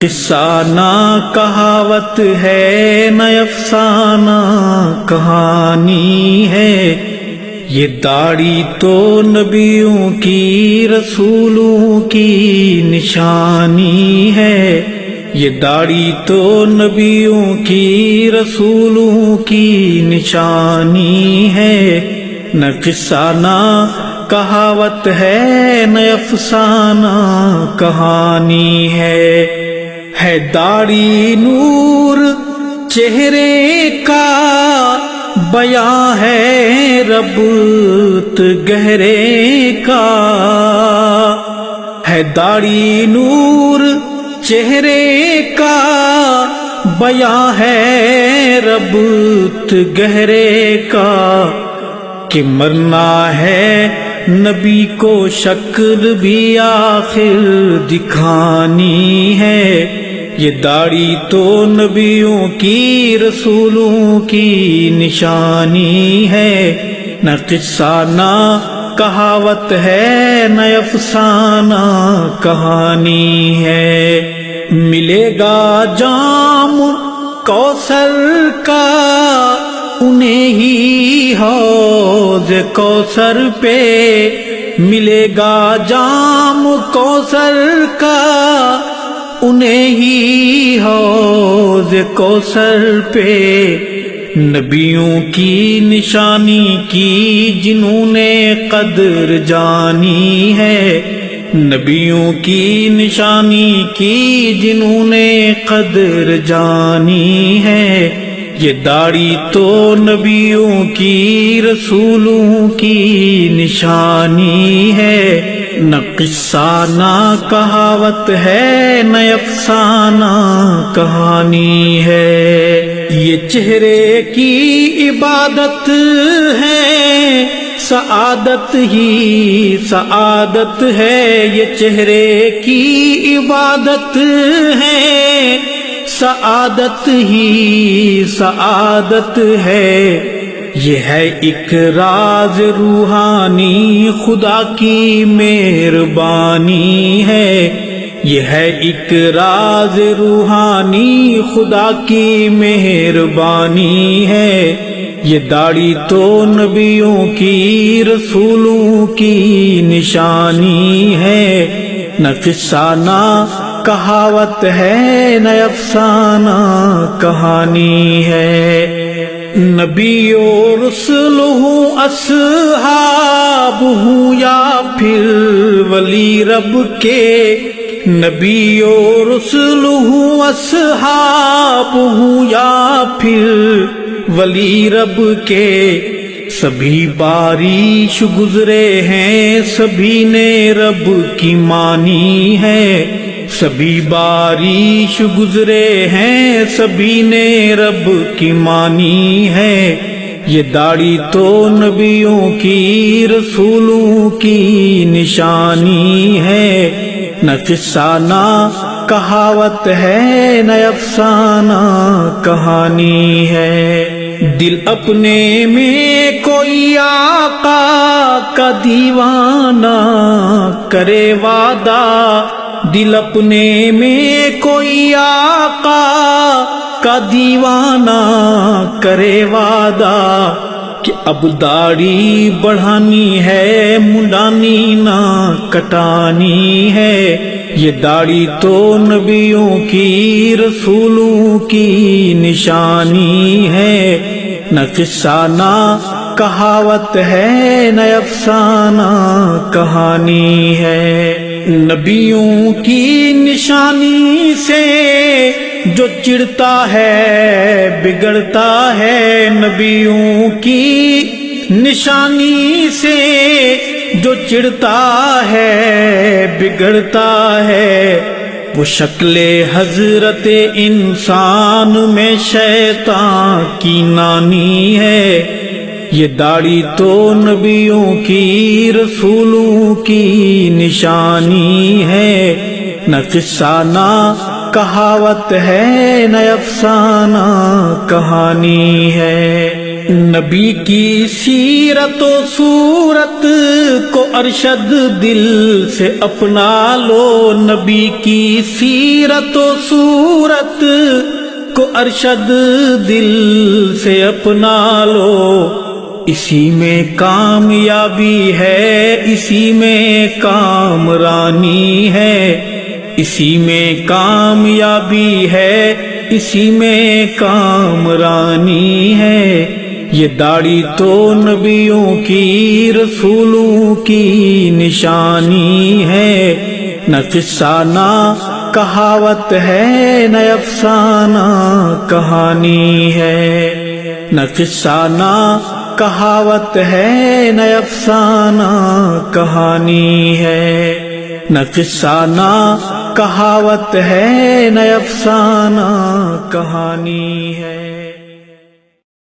قصہ نہ کہاوت ہے نہ افسانہ کہانی ہے، یہ داڑھی تو نبیوں کی رسولوں کی نشانی ہے، یہ داڑھی تو نبیوں کی رسولوں کی نشانی ہے، نہ قصہ نہ کہاوت ہے نہ افسانہ کہانی ہے داڑھی نور چہرے کا بیاں ہے ربط گہرے کا، ہے داڑھی نور چہرے کا بیاں ہے ربط گہرے کا، کہ مرنا ہے نبی کو شکل بھی آخر دکھانی ہے، یہ داڑھی تو نبیوں کی رسولوں کی نشانی ہے، نہ قصہ نہ کہاوت ہے نہ افسانہ کہانی ہے، ملے گا جام کوثر کا انہیں ہی حوض کوثر پہ، ملے گا جام کوثر کا انہیں ہی حوض کوثر پہ، نبیوں کی نشانی کی جنہوں نے قدر جانی ہے، نبیوں کی نشانی کی جنہوں نے قدر جانی ہے، یہ داڑھی تو نبیوں کی رسولوں کی نشانی ہے، نہ قصہ نہ کہاوت ہے نہ افسانہ کہانی ہے، یہ چہرے کی عبادت ہے سعادت ہی سعادت ہے، یہ چہرے کی عبادت ہے سعادت ہی سعادت ہے، یہ ہے ایک راز روحانی خدا کی مہربانی ہے، یہ ہے ایک راز روحانی خدا کی مہربانی ہے، یہ داڑھی تو نبیوں کی رسولوں کی نشانی ہے، نہ قصہ نہ کہاوت ہے نہ افسانہ کہانی ہے، نبی و رسول ہوں اصحاب ہوں یا پھر ولی رب کے، نبی و رسول ہوں اصحاب ہوں یا پھر ولی رب کے، سبھی بارش گزرے ہیں سبھی نے رب کی مانی ہے، سبھی بارش گزرے ہیں سبھی نے رب کی مانی ہے، یہ داڑھی تو نبیوں کی رسولوں کی نشانی ہے، نہ قصہ نہ کہاوت ہے نہ افسانہ کہانی ہے، دل اپنے میں کوئی آقا کا دیوانہ کرے وعدہ، دل اپنے میں کوئی آقا کا دیوانہ کرے وعدہ، کہ اب داڑھی بڑھانی ہے منڈانی نہ کٹانی ہے، یہ داڑھی تو نبیوں کی رسولوں کی نشانی ہے، نہ قصہ نہ کہاوت ہے نہ افسانہ کہانی ہے، نبیوں کی نشانی سے جو چڑھتا ہے بگڑتا ہے، نبیوں کی نشانی سے جو چڑھتا ہے بگڑتا ہے، وہ شکل حضرت انسان میں شیطان کی نانی ہے، یہ داڑھی تو نبیوں کی رسولوں کی نشانی ہے، نہ قصہ نہ کہاوت ہے نہ افسانہ کہانی ہے۔ نبی کی سیرت و صورت کو ارشد دل سے اپنا لو، نبی کی سیرت و صورت کو ارشد دل سے اپنا لو، اسی میں کامیابی ہے، اسی میں کامرانی ہے، اسی میں کامیابی ہے، اسی میں کامرانی ہے۔ یہ داڑھی تو نبیوں کی رسولوں کی نشانی ہے، نہ قصہ نہ کہاوت ہے، نہ افسانہ کہانی ہے، نہ قصہ نہ کہاوت ہے، نہ افسانہ کہانی ہے، نہ قصہ نہ کہاوت ہے، نہ افسانہ کہانی ہے۔